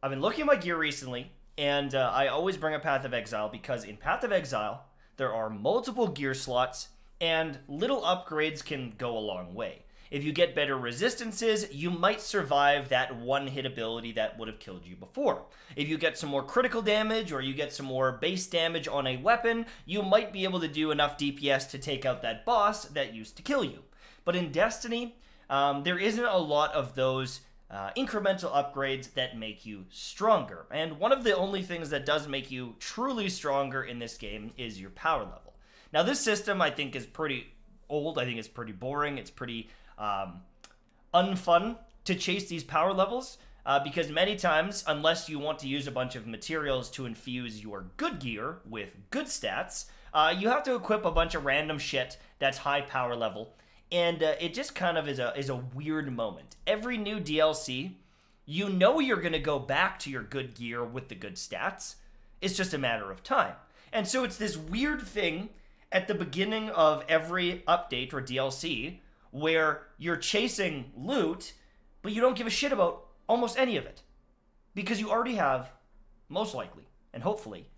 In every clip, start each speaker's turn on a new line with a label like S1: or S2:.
S1: I've been looking at my gear recently, and I always bring up Path of Exile because in Path of Exile, there are multiple gear slots, and little upgrades can go a long way. If you get better resistances, you might survive that one-hit ability that would have killed you before. If you get some more critical damage or you get some more base damage on a weapon, you might be able to do enough DPS to take out that boss that used to kill you. But in Destiny, there isn't a lot of those incremental upgrades that make you stronger. And one of the only things that does make you truly stronger in this game is your power level. Now, this system, I think, is pretty old. I think it's pretty boring. It's pretty unfun to chase these power levels because many times, unless you want to use a bunch of materials to infuse your good gear with good stats, you have to equip a bunch of random shit that's high power level, and it just kind of is a weird moment. Every new DLC, you know you're going to go back to your good gear with the good stats. It's just a matter of time. And so it's this weird thing at the beginning of every update or DLC where you're chasing loot, but you don't give a shit about almost any of it. Because you already have, most likely, and hopefully,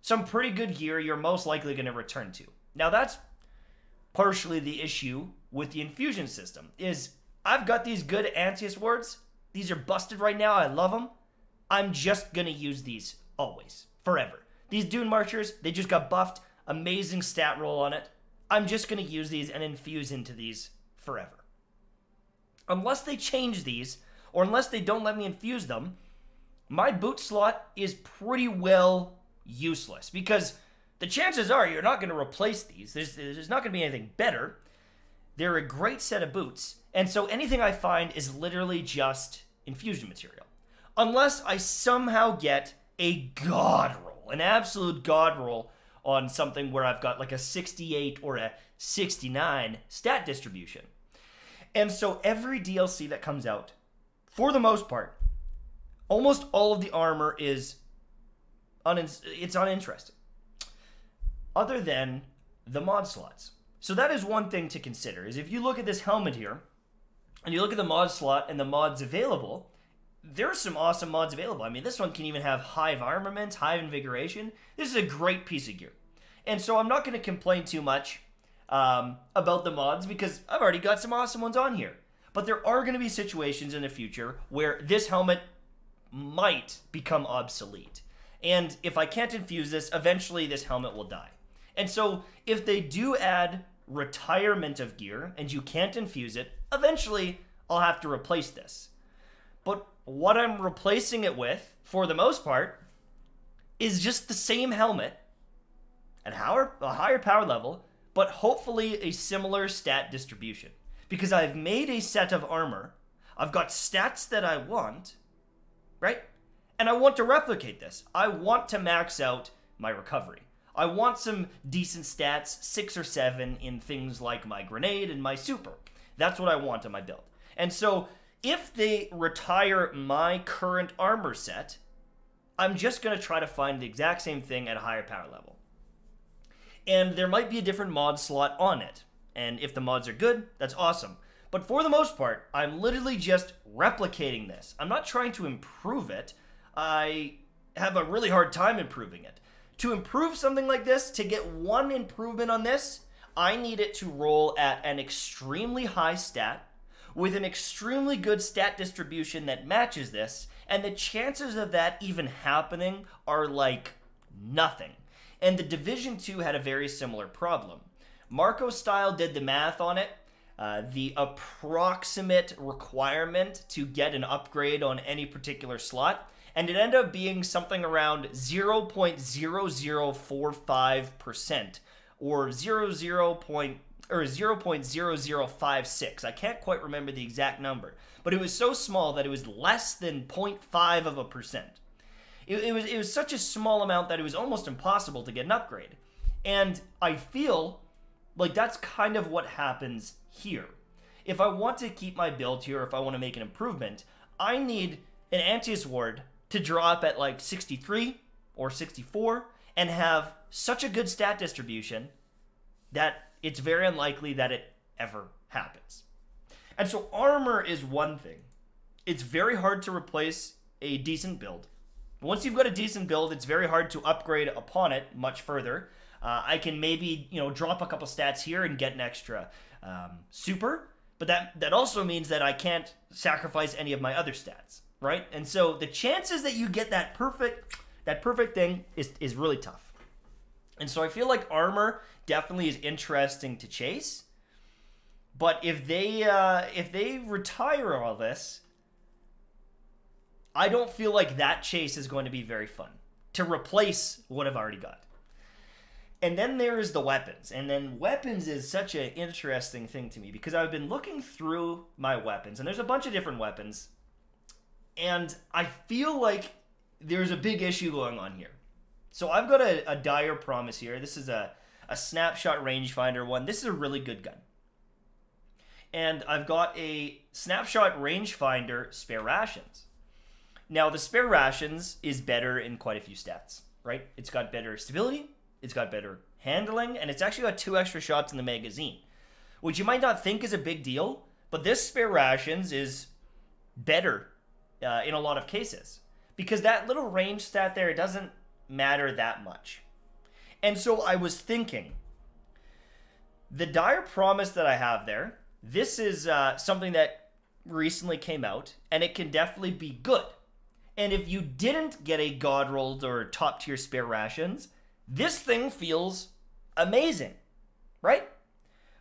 S1: some pretty good gear you're most likely going to return to. Now that's partially the issue with the infusion system, is I've got these good Antius wards. These are busted right now. I love them. I'm just going to use these always, forever. These Dune Marchers, they just got buffed. Amazing stat roll on it. I'm just going to use these and infuse into these forever. Unless they change these, or unless they don't let me infuse them, my boot slot is pretty well useless, because the chances are you're not going to replace these. There's not going to be anything better. They're a great set of boots, and so anything I find is literally just infusion material. Unless I somehow get a god roll, an absolute god roll on something where I've got like a 68 or a 69 stat distribution. And so every DLC that comes out, for the most part, almost all of the armor is uninteresting, other than the mod slots. So that is one thing to consider, is if you look at this helmet here, and you look at the mod slot and the mods available, there are some awesome mods available. I mean, this one can even have Hive Armament, Hive Invigoration. This is a great piece of gear. And so I'm not going to complain too much about the mods, because I've already got some awesome ones on here. But there are going to be situations in the future where this helmet might become obsolete. And if I can't infuse this, eventually this helmet will die. And so if they do add retirement of gear and you can't infuse it, eventually I'll have to replace this. But what I'm replacing it with, for the most part, is just the same helmet at a higher power level, but hopefully a similar stat distribution. Because I've made a set of armor, I've got stats that I want, right? And I want to replicate this. I want to max out my recovery. I want some decent stats, 6 or 7, in things like my grenade and my super. That's what I want in my build. And so if they retire my current armor set, I'm just going to try to find the exact same thing at a higher power level. And there might be a different mod slot on it. And if the mods are good, that's awesome. But for the most part, I'm literally just replicating this. I'm not trying to improve it. I have a really hard time improving it. To improve something like this, to get one improvement on this, I need it to roll at an extremely high stat, with an extremely good stat distribution that matches this, and the chances of that even happening are like nothing. And the Division 2 had a very similar problem. Marco Style did the math on it. The approximate requirement to get an upgrade on any particular slot, and it ended up being something around 0.0045%, or 0.0056. I can't quite remember the exact number, but it was so small that it was less than 0.5%. It was such a small amount that it was almost impossible to get an upgrade. And I feel like that's kind of what happens here. If I want to keep my build here, if I want to make an improvement, I need an Antius ward to draw up at like 63 or 64 and have such a good stat distribution that it's very unlikely that it ever happens. And so armor is one thing. It's very hard to replace a decent build. Once you've got a decent build, it's very hard to upgrade upon it much further. I can maybe, drop a couple stats here and get an extra super, but that also means that I can't sacrifice any of my other stats, right? And so the chances that you get that perfect thing is really tough. And so I feel like armor definitely is interesting to chase, but if they retire all this, I don't feel like that chase is going to be very fun to replace what I've already got. And then there is the weapons. And then weapons is such an interesting thing to me because I've been looking through my weapons, and there's a bunch of different weapons, and I feel like there's a big issue going on here. So I've got a dire promise here. This is a snapshot rangefinder one. This is a really good gun. And I've got a snapshot rangefinder spare rations. Now, the spare rations is better in quite a few stats, right? It's got better stability, it's got better handling, and it's actually got 2 extra shots in the magazine, which you might not think is a big deal, but this spare rations is better in a lot of cases because that little range stat there, it doesn't matter that much. And so I was thinking, the dire promise that I have there, this is something that recently came out, and it can definitely be good. And if you didn't get a god rolled or top tier spare rations, this thing feels amazing, right?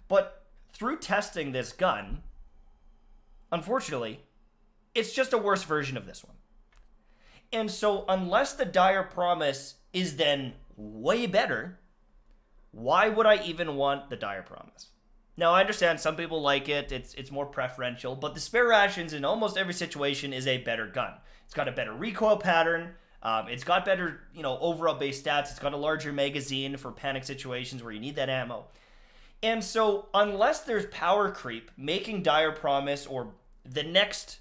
S1: But through testing this gun, unfortunately, it's just a worse version of this one. And so unless the dire promise is then way better, why would I even want the dire promise? Now, I understand some people like it. It's more preferential, but the spare rations in almost every situation is a better gun. It's got a better recoil pattern. It's got better, overall base stats. It's got a larger magazine for panic situations where you need that ammo. And so unless there's power creep, making dire promise or the next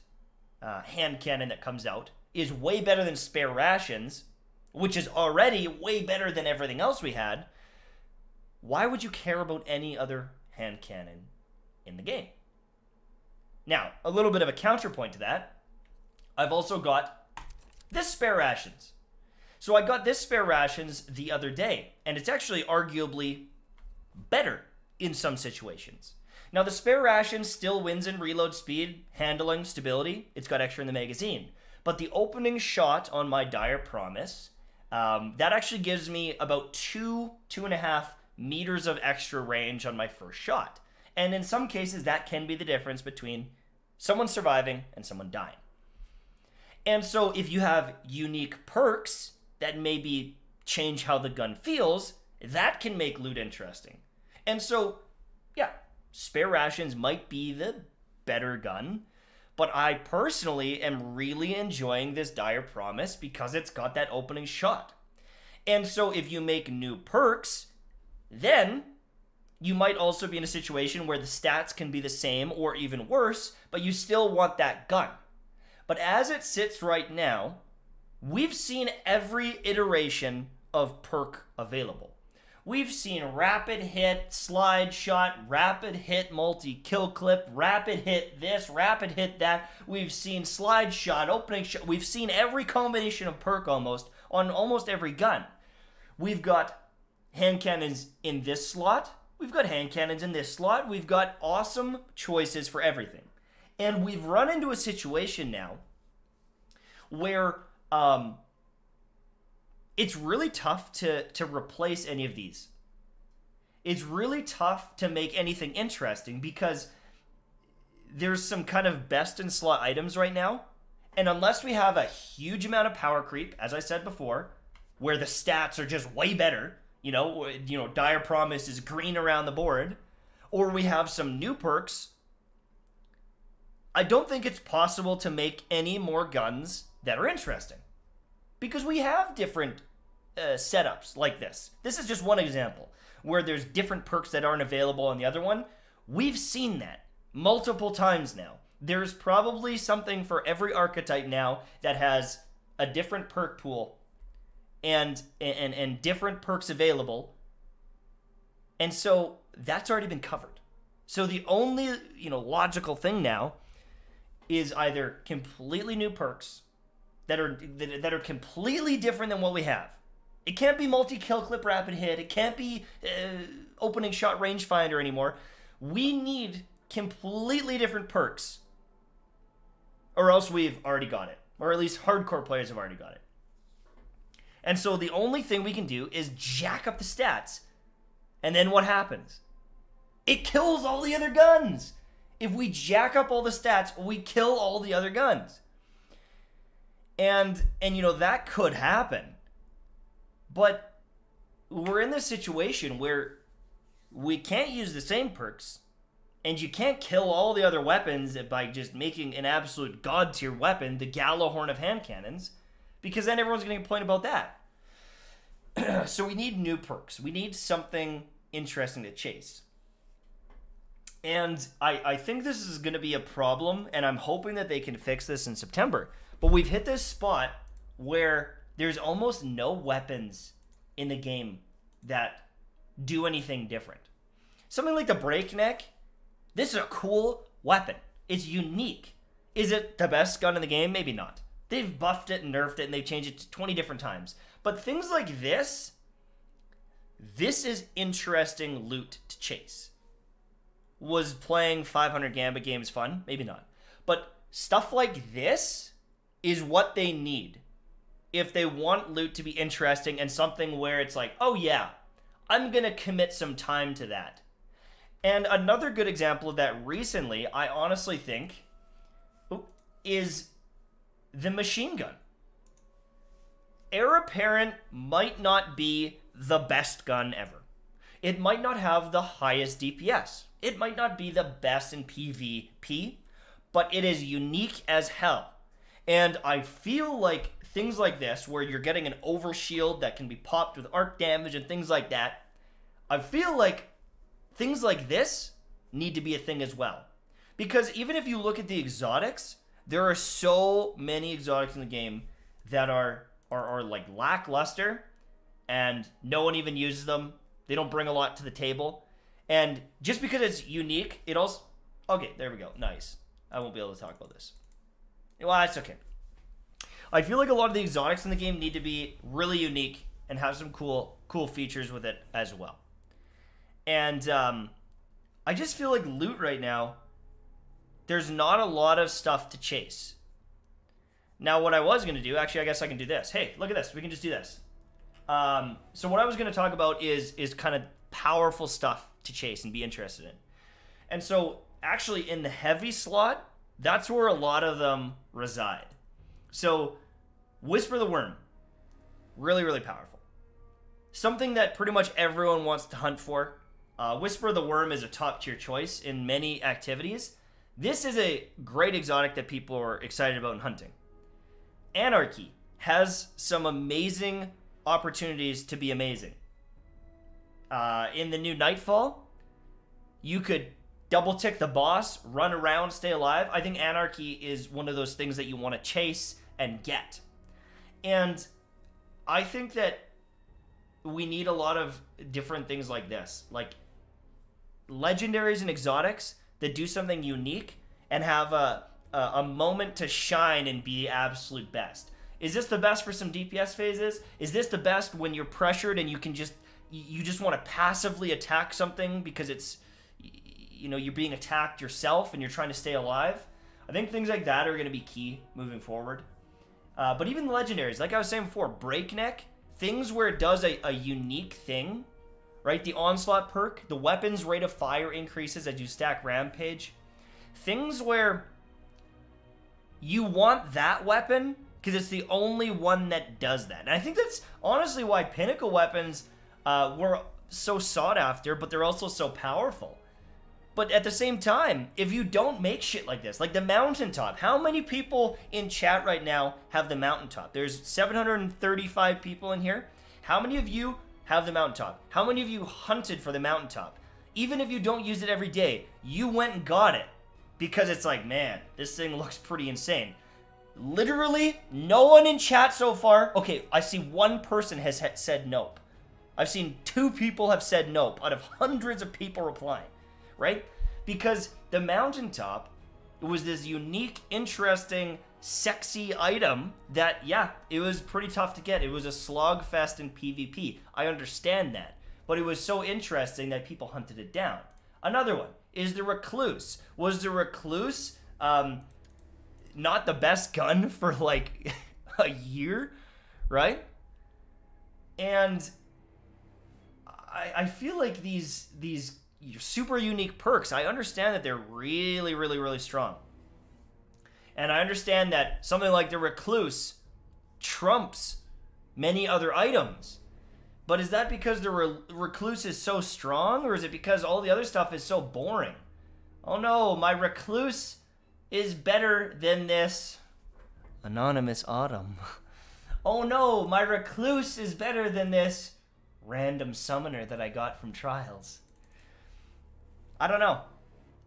S1: hand cannon that comes out is way better than spare rations, which is already way better than everything else we had, why would you care about any other hand cannon in the game? Now, a little bit of a counterpoint to that, I've also got this spare rations. So I got this spare rations the other day, and it's actually arguably better in some situations. Now, the spare ration still wins in reload speed, handling, stability. It's got extra in the magazine. But the opening shot on my dire promise, that actually gives me about 2.5 meters of extra range on my first shot. And in some cases, that can be the difference between someone surviving and someone dying. And so if you have unique perks that maybe change how the gun feels, that can make loot interesting. And so, yeah, spare rations might be the better gun, but I personally am really enjoying this dire promise because it's got that opening shot. And so if you make new perks, then you might also be in a situation where the stats can be the same or even worse, but you still want that gun. But as it sits right now, we've seen every iteration of perk available. We've seen rapid hit, slide shot, rapid hit, multi-kill clip, rapid hit this, rapid hit that. We've seen slide shot, opening shot. We've seen every combination of perk almost on almost every gun. We've got hand cannons in this slot. We've got hand cannons in this slot. We've got awesome choices for everything. And we've run into a situation now where it's really tough to replace any of these. It's really tough to make anything interesting because there's some kind of best in slot items right now. And unless we have a huge amount of power creep, as I said before, where the stats are just way better, dire promise is green around the board, or we have some new perks, I don't think it's possible to make any more guns that are interesting. Because we have different setups like this. This is just one example where there's different perks that aren't available on the other one. We've seen that multiple times now. There's probably something for every archetype now that has a different perk pool and different perks available. And so that's already been covered. So the only, logical thing now is either completely new perks that are completely different than what we have. It can't be multi-kill clip rapid hit. It can't be opening shot rangefinder anymore. We need completely different perks, or else we've already got it. Or at least hardcore players have already got it. And so the only thing we can do is jack up the stats. And then what happens? It kills all the other guns. If we jack up all the stats, we kill all the other guns. And you know, that could happen. But we're in this situation where we can't use the same perks, and you can't kill all the other weapons by just making an absolute god tier weapon, the Gallahorn of hand cannons, because then everyone's going to complain about that. So we need new perks. We need something interesting to chase. And I think this is going to be a problem, and I'm hoping that they can fix this in September. But we've hit this spot where there's almost no weapons in the game that do anything different. Something like the Breakneck, this is a cool weapon. It's unique. Is it the best gun in the game? Maybe not. They've buffed it and nerfed it, and they've changed it 20 different times. But things like this is interesting loot to chase. Was playing 500 Gambit games fun? Maybe not. But stuff like this is what they need if they want loot to be interesting and something where it's like, oh yeah, I'm going to commit some time to that. And another good example of that recently, I honestly think, is the machine gun. Heir Apparent might not be the best gun ever. It might not have the highest DPS. It might not be the best in PvP, but it is unique as hell. And I feel like things like this, where you're getting an overshield that can be popped with arc damage and things like that, I feel like things like this need to be a thing as well. Because even if you look at the exotics, there are so many exotics in the game that are like lackluster, and no one even uses them. They don't bring a lot to the table. And just because it's unique, it also... Okay, there we go. Nice. I won't be able to talk about this. Well, that's okay. I feel like a lot of the exotics in the game need to be really unique and have some cool features with it as well. And I just feel like loot right now, there's not a lot of stuff to chase. Now, what I was going to do, actually, I guess I can do this. Hey, look at this. We can just do this. So what I was going to talk about is kind of powerful stuff to chase and be interested in. And so, actually, in the heavy slot, that's where a lot of them reside. So, Whisper the Worm. Really, really powerful. Something that pretty much everyone wants to hunt for. Whisper the Worm is a top tier choice in many activities. This is a great exotic that people are excited about in hunting. Anarchy has some amazing opportunities to be amazing. In the new Nightfall, you could double tick the boss, run around, stay alive. I think Anarchy is one of those things that you want to chase and get. And I think that we need a lot of different things like this. Like legendaries and exotics that do something unique and have a moment to shine and be the absolute best. Is this the best for some DPS phases? Is this the best when you're pressured and you just want to passively attack something because it's, you know, you're being attacked yourself and you're trying to stay alive? I think things like that are going to be key moving forward. But even the legendaries, like I was saying before, Breakneck, things where it does a unique thing, right? The Onslaught perk, the weapon's rate of fire increases as you stack Rampage. Things where you want that weapon because it's the only one that does that. And I think that's honestly why Pinnacle weapons were so sought after, but they're also so powerful. But at the same time, if you don't make shit like this, like the Mountaintop, how many people in chat right now have the Mountaintop? There's 735 people in here. How many of you have the Mountaintop? How many of you hunted for the Mountaintop? Even if you don't use it every day, you went and got it because it's like, man, this thing looks pretty insane. Literally, no one in chat so far. Okay, I see one person has said nope. I've seen 2 people have said nope out of hundreds of people replying, right? Because the Mountaintop was this unique, interesting sexy item that, yeah, it was pretty tough to get. It was a slog fest in PvP. I understand that. But it was so interesting that people hunted it down. Another one is the Recluse. Was the Recluse not the best gun for like a year, right? And I feel like these super unique perks, I understand that they're really, really, really strong. And I understand that something like the Recluse trumps many other items. But is that because the Recluse is so strong, or is it because all the other stuff is so boring? Oh no, my Recluse is better than this Anonymous Autumn. Oh no, my Recluse is better than this random summoner that I got from Trials. I don't know.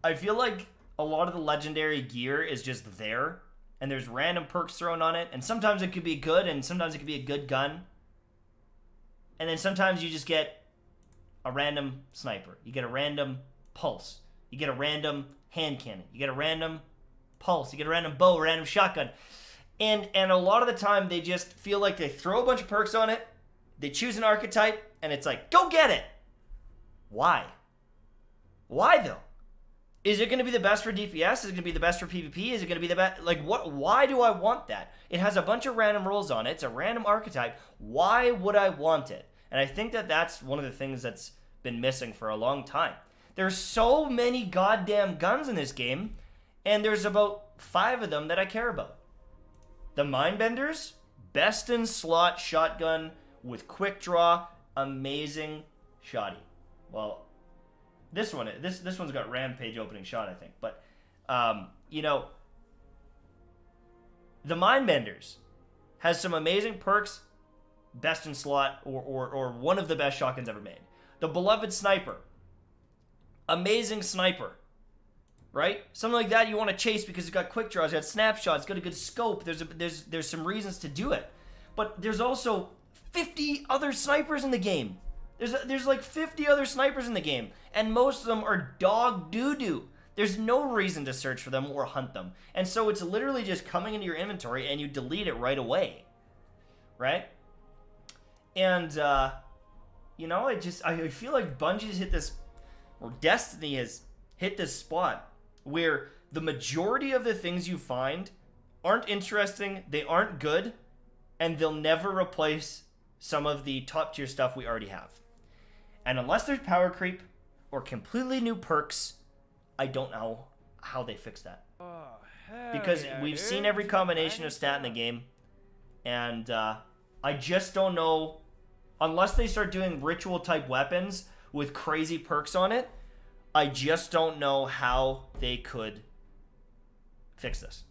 S1: I feel like a lot of the legendary gear is just there, and there's random perks thrown on it, and sometimes it could be good, and sometimes it could be a good gun. And then sometimes you just get a random sniper. You get a random pulse. You get a random hand cannon. You get a random pulse. You get a random bow, a random shotgun. And a lot of the time, they just feel like they throw a bunch of perks on it, they choose an archetype, and it's like, go get it! Why? Why, though? Is it going to be the best for DPS? Is it going to be the best for PvP? Is it going to be the best? Like, what? Why do I want that? It has a bunch of random rolls on it. It's a random archetype. Why would I want it? And I think that that's one of the things that's been missing for a long time. There's so many goddamn guns in this game, and there's about 5 of them that I care about. The Mindbenders, best in slot shotgun with quick draw, amazing shoddy. Well, this one's got Rampage opening shot, I think. But, you know, the Mindbenders has some amazing perks, best in slot, or one of the best shotguns ever made. The Beloved Sniper, amazing sniper, right? Something like that you want to chase because it's got quick draws, it's got snapshots, it's got a good scope. There's some reasons to do it. But there's also 50 other snipers in the game. There's like 50 other snipers in the game, and most of them are dog doo-doo. There's no reason to search for them or hunt them. And so it's literally just coming into your inventory and you delete it right away. Right? And, you know, I feel like Bungie's hit this, or Destiny has hit this spot where the majority of the things you find aren't interesting, they aren't good, and they'll never replace some of the top tier stuff we already have. And unless there's power creep or completely new perks, I don't know how they fix that.
S2: Oh,
S1: because
S2: yeah,
S1: we've
S2: dude.
S1: seen every combination of stat in the game, and I just don't know, unless they start doing ritual type weapons with crazy perks on it, I just don't know how they could fix this.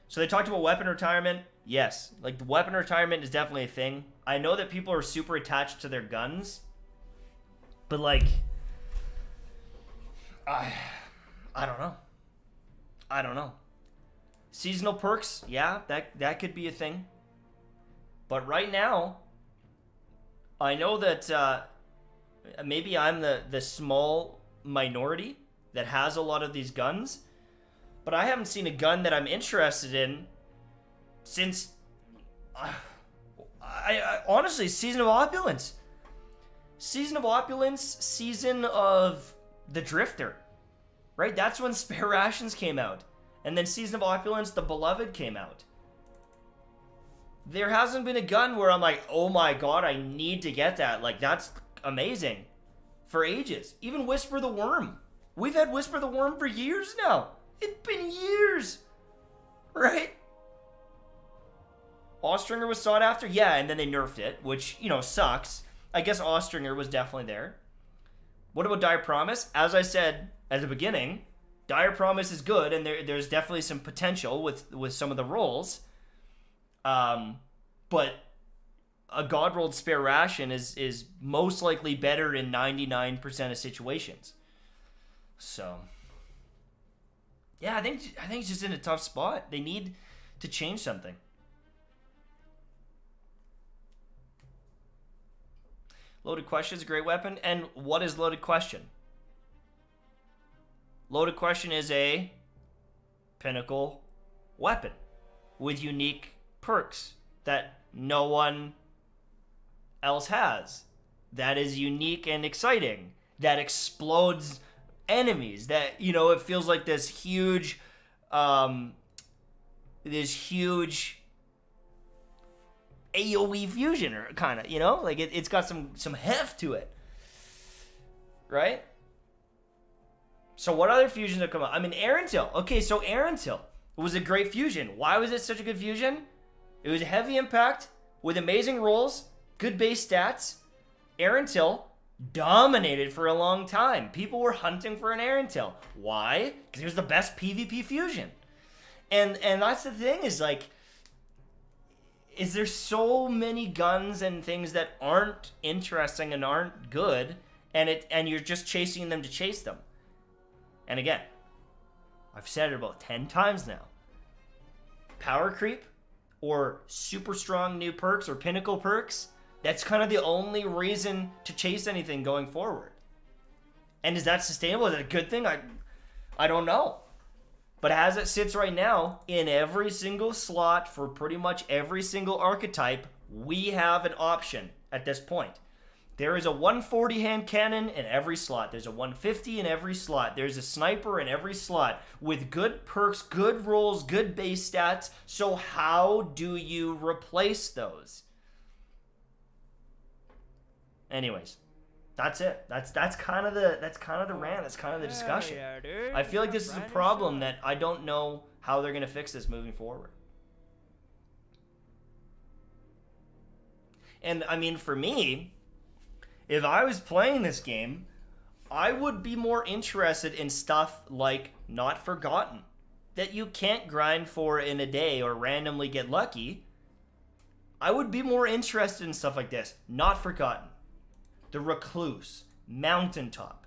S1: So they talked about weapon retirement. Yes, like the weapon retirement is definitely a thing. I know that people are super attached to their guns, but like, I don't know. I don't know. Seasonal perks, yeah, that could be a thing. But right now, I know that maybe I'm the small minority that has a lot of these guns, but I haven't seen a gun that I'm interested in since, I honestly, Season of Opulence. Season of Opulence, Season of the Drifter, right? That's when Spare Rations came out. And then Season of Opulence, The Beloved came out. There hasn't been a gun where I'm like, oh my god, I need to get that. Like, that's amazing. For ages. Even Whisper the Worm. We've had Whisper the Worm for years now. It's been years. Right? Austringer was sought after? Yeah, and then they nerfed it, which, you know, sucks. I guess Austringer was definitely there. What about Dire Promise? As I said at the beginning, Dire Promise is good, and there's definitely some potential with some of the roles. But a God rolled Spare Ration is most likely better in 99% of situations. So, yeah, I think it's just in a tough spot. They need to change something. Loaded Question is a great weapon. And what is Loaded Question? Loaded Question is a Pinnacle weapon with unique perks that no one else has, that is unique and exciting, that explodes enemies, that, you know, it feels like this huge AoE fusion, or kind of, you know, like it's got some heft to it, right? So what other fusions have come up? I mean, Aerontil. Okay, so Aerontil was a great fusion. Why was it such a good fusion? It was a heavy impact with amazing rolls, good base stats. Aerontil dominated for a long time. People were hunting for an Aerontil. Why? Because it was the best PvP fusion. And that's the thing, is like, is there so many guns and things that aren't interesting and aren't good, and you're just chasing them to chase them. And again, I've said it about 10 times now. Power creep or super strong new perks or pinnacle perks, that's kind of the only reason to chase anything going forward. And is that sustainable? Is that a good thing? I don't know. But as it sits right now, in every single slot for pretty much every single archetype, we have an option at this point. There is a 140 hand cannon in every slot. There's a 150 in every slot. There's a sniper in every slot with good perks, good rolls, good base stats. So how do you replace those? Anyways, that's it. That's kind of the rant. That's kind of the discussion. I feel like this is a problem that I don't know how they're going to fix this moving forward. And I mean, for me, if I was playing this game, I would be more interested in stuff like Not Forgotten, that you can't grind for in a day or randomly get lucky. I would be more interested in stuff like this. Not Forgotten, The Recluse, Mountaintop.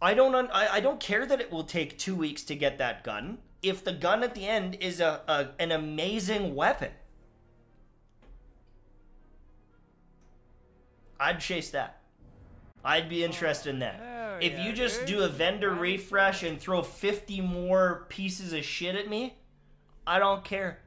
S1: I don't care that it will take 2 weeks to get that gun if the gun at the end is an amazing weapon. I'd chase that. I'd be interested in that. If you just do a vendor refresh and throw 50 more pieces of shit at me, I don't care.